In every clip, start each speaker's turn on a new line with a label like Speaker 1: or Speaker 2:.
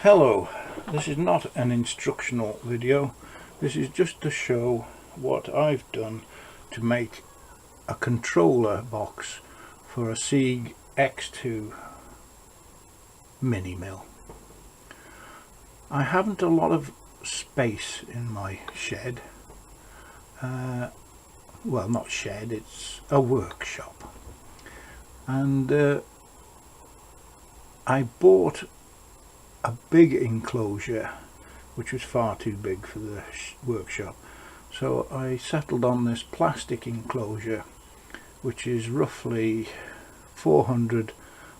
Speaker 1: Hello, this is not an instructional video. This is just to show what I've done to make a controller box for a Sieg X2 mini mill. I haven't a lot of space in my shed. Well, not shed, it's a workshop. And I bought a big enclosure which was far too big for the workshop, so I settled on this plastic enclosure which is roughly 400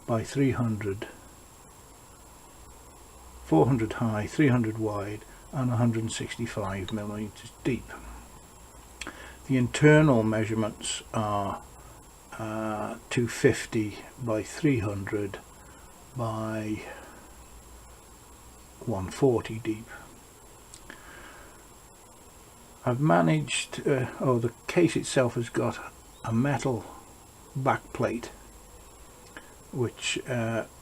Speaker 1: by 300, 400 high, 300 wide and 165 millimeters deep. The internal measurements are 250 by 300 by 140 deep. I've managed, the case itself has got a metal back plate which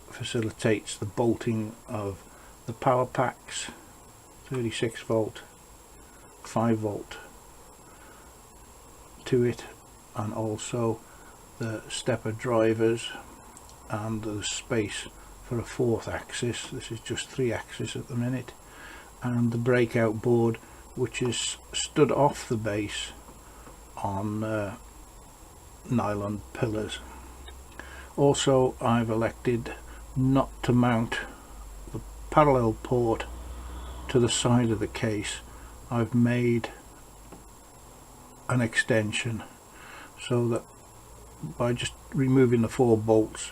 Speaker 1: facilitates the bolting of the power packs, 36 volt, 5 volt to it, and also the stepper drivers, and the space for a fourth axis. This is just 3 axis at the minute, and the breakout board which is stood off the base on nylon pillars. Also, I've elected not to mount the parallel port to the side of the case. I've made an extension so that by just removing the 4 bolts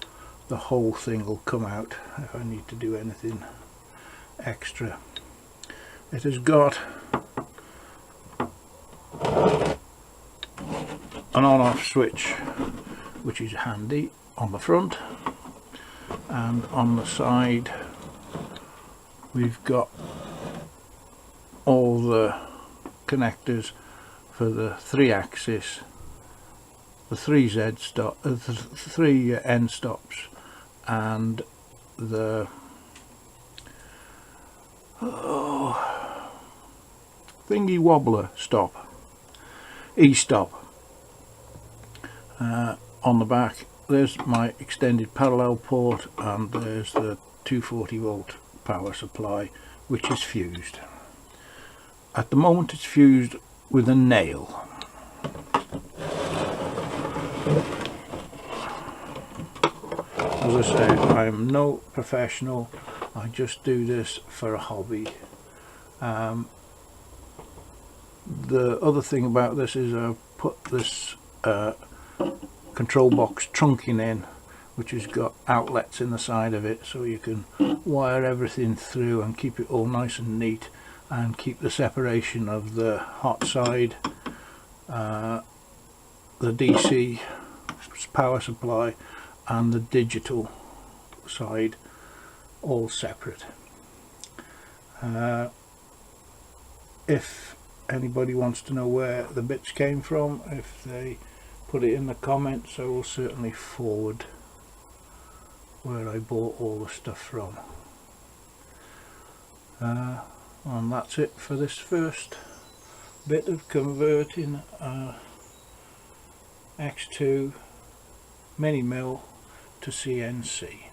Speaker 1: the whole thing will come out if I need to do anything extra. It has got an on-off switch which is handy on the front, and on the side we've got all the connectors for the 3 axis, the 3 3 end stops, and the thingy wobbler stop, e-stop. On the back there's my extended parallel port, and there's the 240 volt power supply which is fused. At the moment it's fused with a nail. As I say, I'm no professional, I just do this for a hobby. The other thing about this is I've put this control box trunking in, which has got outlets in the side of it, so you can wire everything through and keep it all nice and neat, and keep the separation of the hot side, the DC power supply and the digital side all separate. If anybody wants to know where the bits came from, if they put it in the comments, I will certainly forward where I bought all the stuff from. And that's it for this first bit of converting a X2 mini mill to CNC.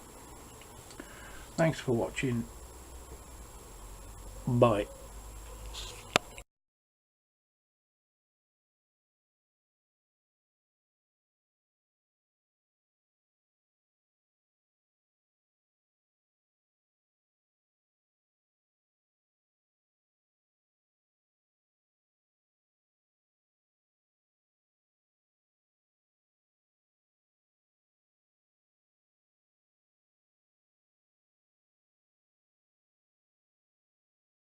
Speaker 1: Thanks for watching. Bye.